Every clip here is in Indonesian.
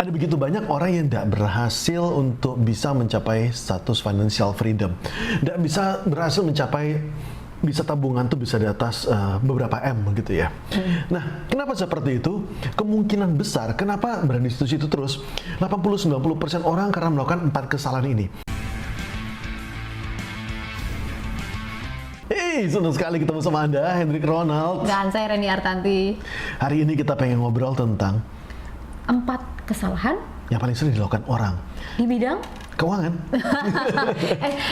Ada begitu banyak orang yang tidak berhasil untuk bisa mencapai status financial freedom. Tidak bisa berhasil mencapai bisa tabungan tuh bisa di atas beberapa M gitu ya. Nah, kenapa seperti itu? Kemungkinan besar kenapa berada di situ terus 80-90% orang karena melakukan 4 kesalahan ini. Senang sekali ketemu sama Anda, Hendrik Ronald. Dan saya Reni Artanti. Hari ini kita pengen ngobrol tentang 4 kesalahan yang paling sering dilakukan orang di bidang keuangan.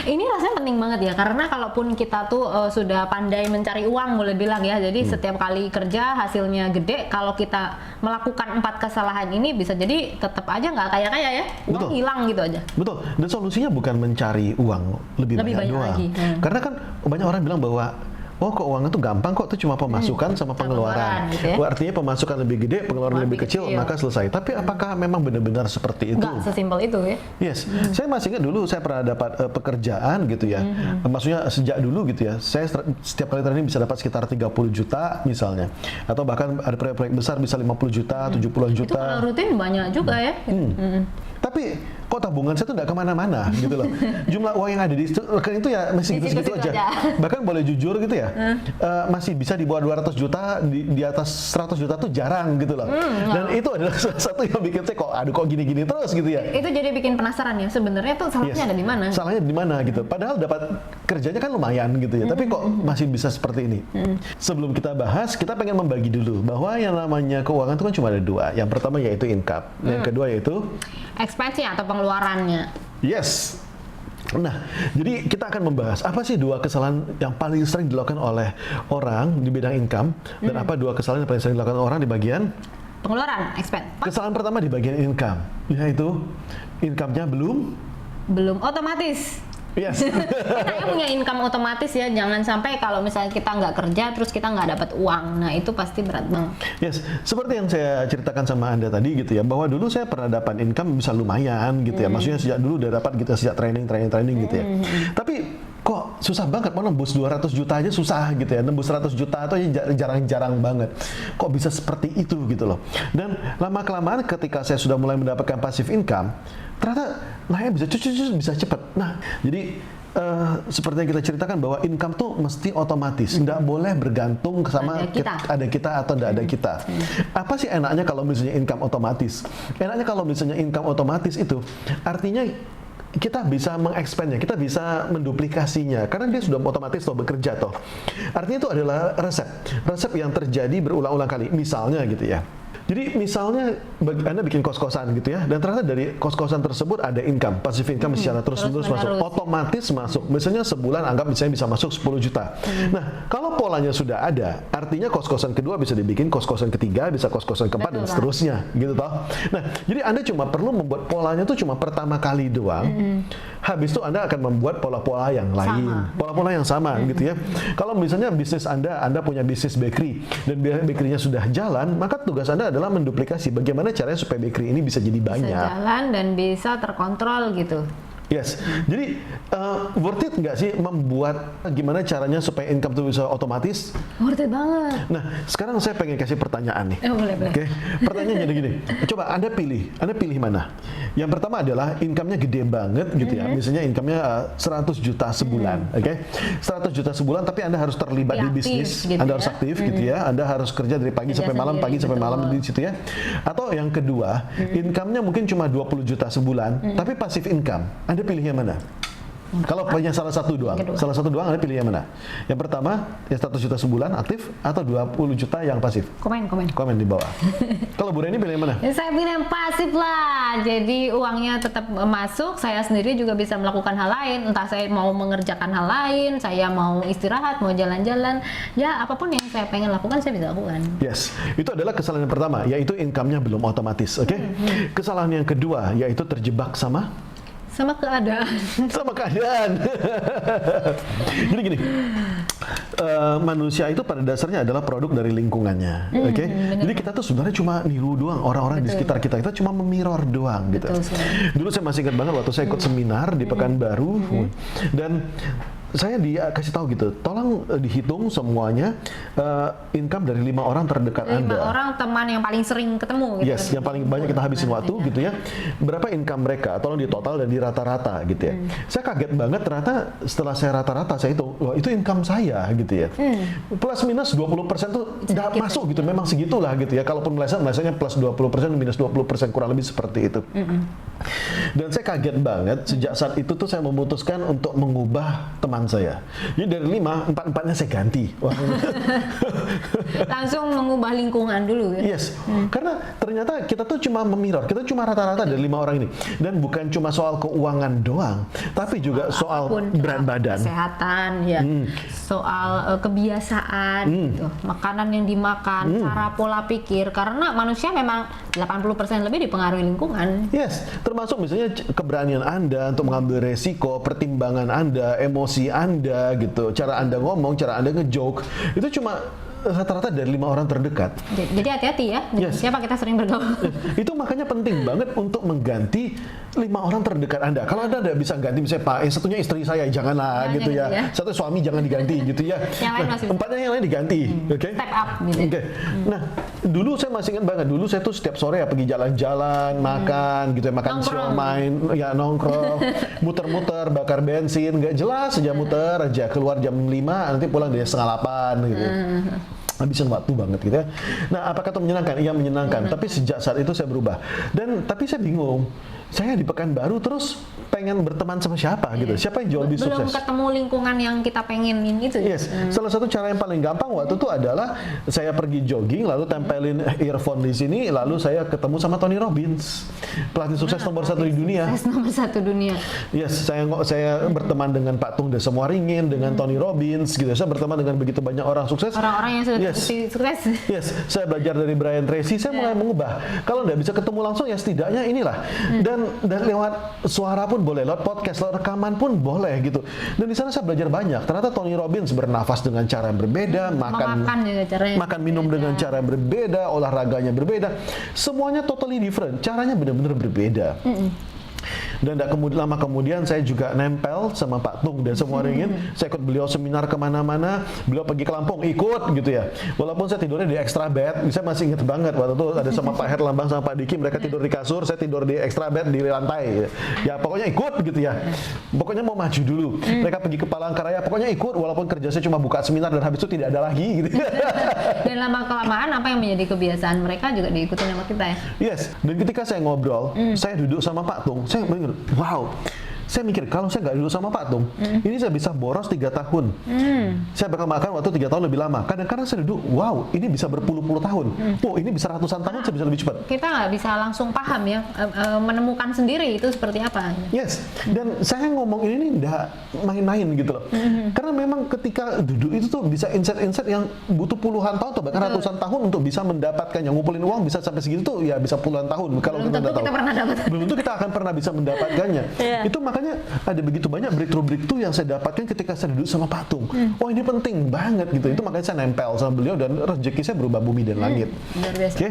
Ini rasanya penting banget ya, karena kalaupun kita tuh sudah pandai mencari uang, boleh bilang ya, jadi setiap kali kerja hasilnya gede, kalau kita melakukan 4 kesalahan ini bisa jadi tetap aja nggak kaya-kaya ya, uang hilang gitu aja. Betul, dan solusinya bukan mencari uang lebih banyak doang. Lagi. Karena kan banyak orang bilang bahwa oh keuangan tuh gampang kok, itu cuma pemasukan sama pengeluaran. Gitu ya? Artinya pemasukan lebih gede, pengeluaran lebih kecil, maka selesai. Tapi apakah memang benar-benar seperti itu? Nggak sesimpel itu ya. Yes, saya masih ingat dulu saya pernah dapat pekerjaan gitu ya. Maksudnya sejak dulu gitu ya, saya setiap kali training bisa dapat sekitar 30 juta misalnya. Atau bahkan ada proyek-proyek besar bisa 50 juta, 70-an juta. Itu kalau rutin banyak juga ya. Tapi kok tabungan saya tuh nggak kemana-mana gitu loh. Jumlah uang yang ada di rekening itu ya masih gitu-gitu aja. Bahkan boleh jujur gitu ya, masih bisa di bawah 200 juta, di atas 100 juta tuh jarang gitu loh. Dan itu adalah salah satu yang bikin saya kok gini-gini terus gitu ya. Itu jadi bikin penasaran ya, sebenarnya tuh salahnya ada di mana? Salahnya di mana gitu. Padahal dapat kerjanya kan lumayan gitu ya, tapi kok masih bisa seperti ini. Sebelum kita bahas, kita pengen membagi dulu bahwa yang namanya keuangan itu kan cuma ada 2. Yang pertama yaitu income, yang kedua yaitu expense-nya atau pengeluarannya. Yes. Nah, jadi kita akan membahas apa sih 2 kesalahan yang paling sering dilakukan oleh orang di bidang income dan apa 2 kesalahan yang paling sering dilakukan orang di bagian pengeluaran, expense. Kesalahan pertama di bagian income, yaitu income-nya belum otomatis. Yes. Kita punya income otomatis ya, jangan sampai kalau misalnya kita nggak kerja terus kita nggak dapat uang, nah itu pasti berat banget. Yes, seperti yang saya ceritakan sama Anda tadi gitu ya, bahwa dulu saya pernah dapat income bisa lumayan gitu ya, maksudnya sejak dulu udah dapat gitu, sejak training gitu ya. Tapi kok susah banget, mau nembus 200 juta aja susah gitu ya, nembus 100 juta atau jarang-jarang banget. Kok bisa seperti itu gitu loh. Dan lama-kelamaan ketika saya sudah mulai mendapatkan passive income, ternyata naiknya bisa cepat. Nah, jadi seperti yang kita ceritakan bahwa income tuh mesti otomatis, nggak boleh bergantung sama ada kita atau nggak ada kita. Apa sih enaknya kalau misalnya income otomatis? Enaknya kalau misalnya income otomatis itu artinya kita bisa mengekspandnya, kita bisa menduplikasinya, karena dia sudah otomatis toh bekerja toh. Artinya itu adalah resep yang terjadi berulang-ulang kali. Misalnya gitu ya. Jadi misalnya Anda bikin kos-kosan gitu ya, dan ternyata dari kos-kosan tersebut ada income, passive income secara terus-menerus masuk, otomatis masuk. Misalnya sebulan anggap misalnya bisa masuk 10 juta. Nah, kalau polanya sudah ada, artinya kos-kosan kedua bisa dibikin kos-kosan ketiga, bisa kos-kosan keempat dan seterusnya, gitu toh. Nah, jadi Anda cuma perlu membuat polanya tuh cuma pertama kali doang. Habis itu Anda akan membuat pola-pola yang lain, pola-pola yang sama gitu ya. Kalau misalnya bisnis Anda punya bisnis bakery dan bakerynya sudah jalan, maka tugas Anda adalah menduplikasi bagaimana caranya supaya bakery ini bisa jadi banyak. Bisa jalan dan bisa terkontrol gitu. Yes, jadi worth it nggak sih membuat gimana caranya supaya income itu bisa otomatis? Worth it banget. Nah, sekarang saya pengen kasih pertanyaan nih. Boleh. Oke, pertanyaannya jadi gini. Coba Anda pilih mana? Yang pertama adalah income-nya gede banget gitu ya. Misalnya income-nya 100 juta sebulan, oke? 100 juta sebulan, tapi Anda harus terlibat di bisnis, gitu Anda harus aktif gitu ya. Anda harus kerja dari pagi sampai malam, sampai malam di situ ya. Atau yang kedua, income-nya mungkin cuma 20 juta sebulan, tapi passive income. Anda pilihnya mana? Kalau punya salah satu doang Anda pilih yang mana? Yang pertama, yang 100 juta sebulan aktif atau 20 juta yang pasif? Komen di bawah. Kalau Bu Reni pilih yang mana? Ya, saya pilih yang pasif lah. Jadi uangnya tetap masuk, saya sendiri juga bisa melakukan hal lain. Entah saya mau mengerjakan hal lain, saya mau istirahat, mau jalan-jalan, ya apapun yang saya pengen lakukan saya bisa lakukan. Yes, itu adalah kesalahan yang pertama, yaitu income-nya belum otomatis. Oke? Kesalahan yang kedua yaitu terjebak sama keadaan. Jadi gini, manusia itu pada dasarnya adalah produk dari lingkungannya, oke? Jadi kita tuh sebenarnya cuma niru doang orang-orang di sekitar kita cuma memirror doang gitu. Dulu saya masih ingat banget waktu saya ikut seminar di Pekanbaru dan saya dikasih tahu gitu, tolong dihitung semuanya income dari 5 orang terdekat 5 Anda. orang teman yang paling sering ketemu gitu. Yes, yang paling banyak kita habisin waktu gitu ya. Berapa income mereka? Tolong di total dan di rata-rata gitu ya. Saya kaget banget ternyata setelah saya rata-rata saya hitung, wah itu income saya gitu ya. Plus minus 20% tuh udah masuk gitu, memang segitulah gitu ya. Kalaupun melesetnya plus 20%, minus 20% kurang lebih seperti itu. Dan saya kaget banget sejak saat itu tuh saya memutuskan untuk mengubah teman saya. Jadi dari 5, 4-4-nya saya ganti. Wah. Langsung mengubah lingkungan dulu ya. Yes, karena ternyata kita tuh cuma memirror, kita cuma rata-rata dari 5 orang ini. Dan bukan cuma soal keuangan doang, tapi juga soal berat badan, kesehatan ya, soal kebiasaan gitu, makanan yang dimakan, cara pola pikir, karena manusia memang 80% lebih dipengaruhi lingkungan. Yes, termasuk misalnya keberanian Anda untuk mengambil resiko, pertimbangan Anda, emosi Anda gitu, cara Anda ngomong, cara Anda nge-joke, itu cuma rata-rata dari 5 orang terdekat. Jadi hati-hati ya, dengan siapa kita sering bergaul. Itu makanya penting banget untuk mengganti 5 orang terdekat Anda. Kalau Anda tidak bisa ganti, misalnya Pak, satunya istri saya, janganlah gitu ya. Satu suami jangan diganti gitu ya. Yang lain masih 4-nya yang lain diganti. Oke. Step up gitu. Oke. Nah, dulu saya masih ingat banget, dulu saya tuh setiap sore ya pergi jalan-jalan, makan gitu ya, makan siomay, ya nongkrong, muter-muter, bakar bensin, nggak jelas aja muter aja, keluar jam 5, nanti pulang dari 7:30 gitu. Habisin waktu banget gitu ya. Nah, apakah itu menyenangkan? Iya menyenangkan. Tapi sejak saat itu saya berubah. Tapi saya bingung. Saya di Pekanbaru terus pengen berteman sama siapa gitu. Siapa yang jauh lebih sukses? Belum ketemu lingkungan yang kita pengenin itu. Yes. Salah satu cara yang paling gampang waktu itu adalah saya pergi jogging, lalu tempelin earphone di sini, lalu saya ketemu sama Tony Robbins, pelatih sukses nomor 1 di dunia. Sukses nomor 1 dunia. Yes, saya berteman dengan Pak Tung Desemuaringin, dengan Tony Robbins gitu. Saya berteman dengan begitu banyak orang sukses. Orang-orang yang sudah sukses. Yes, saya belajar dari Brian Tracy, saya mulai mengubah. Kalau nggak bisa ketemu langsung ya setidaknya inilah. Dan lewat suara pun boleh, lewat podcast, lewat rekaman pun boleh gitu. Dan di sana saya belajar banyak. Ternyata Tony Robbins bernafas dengan cara yang berbeda, makan minum dengan cara yang berbeda, olahraganya berbeda. Semuanya totally different. Caranya benar-benar berbeda. Dan lama kemudian saya juga nempel sama Pak Tung Desemuaringin. Saya ikut beliau seminar kemana-mana. Beliau pergi ke Lampung, ikut gitu ya. Walaupun saya tidurnya di extra bed. Saya masih ingat banget waktu itu ada sama Pak Herlambang sama Pak Diki. Mereka tidur di kasur, saya tidur di extra bed di lantai. Ya pokoknya ikut gitu ya. Pokoknya mau maju dulu. Mereka pergi ke Palangkaraya, pokoknya ikut. Walaupun kerja saya cuma buka seminar dan habis itu tidak ada lagi gitu. Dan lama-kelamaan apa yang menjadi kebiasaan mereka juga diikuti sama kita ya. Yes. Dan ketika saya ngobrol, saya duduk sama Pak Tung. Saya mikir, wow, saya mikir kalau saya nggak duduk sama Pak Tung, ini saya bisa boros 3 tahun. Saya bakal makan waktu 3 tahun lebih lama. Kadang-kadang saya duduk, wow, ini bisa berpuluh-puluh tahun. Oh, ini bisa ratusan tahun, saya bisa lebih cepat. Kita nggak bisa langsung paham ya, menemukan sendiri itu seperti apa. Yes, dan saya ngomong ini nggak main-main gitu loh. Karena memang ketika duduk itu tuh bisa insight-insight yang butuh puluhan tahun atau bahkan ratusan tahun untuk bisa mendapatkan. Yang ngumpulin uang bisa sampai segitu tuh ya bisa puluhan tahun. Kalau Belum kita tentu kita pernah dapat. belum tentu kita akan pernah bisa mendapatkannya. Itu makanya ada begitu banyak breakthrough yang saya dapatkan ketika saya duduk sama Pak Tung. Oh ini penting banget gitu. Itu makanya saya nempel sama beliau dan rezeki saya berubah bumi dan langit. Oke.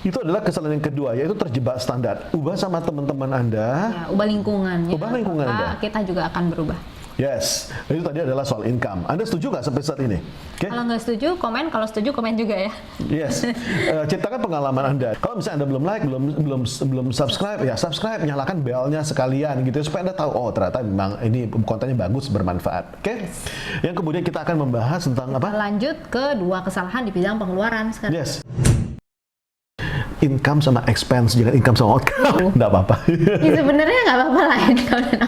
Itu adalah kesalahan yang kedua, yaitu terjebak standar. Ubah sama teman-teman Anda. Ya, ubah lingkungannya. Ubah lingkungan Anda. Kita juga akan berubah. Yes, itu tadi adalah soal income. Anda setuju nggak sampai saat ini? Okay? Kalau nggak setuju, komen. Kalau setuju, komen juga ya. Yes, ceritakan pengalaman Anda. Kalau misalnya Anda belum like, belum subscribe, ya subscribe, nyalakan belnya sekalian gitu supaya Anda tahu, oh ternyata memang ini kontennya bagus, bermanfaat. Oke? Yang kemudian kita akan membahas tentang apa? Lanjut ke 2 kesalahan di bidang pengeluaran sekarang. Yes. Income sama expense, jangan income sama outcome. Nggak apa-apa. Ya, sebenarnya nggak apa-apa lah income dan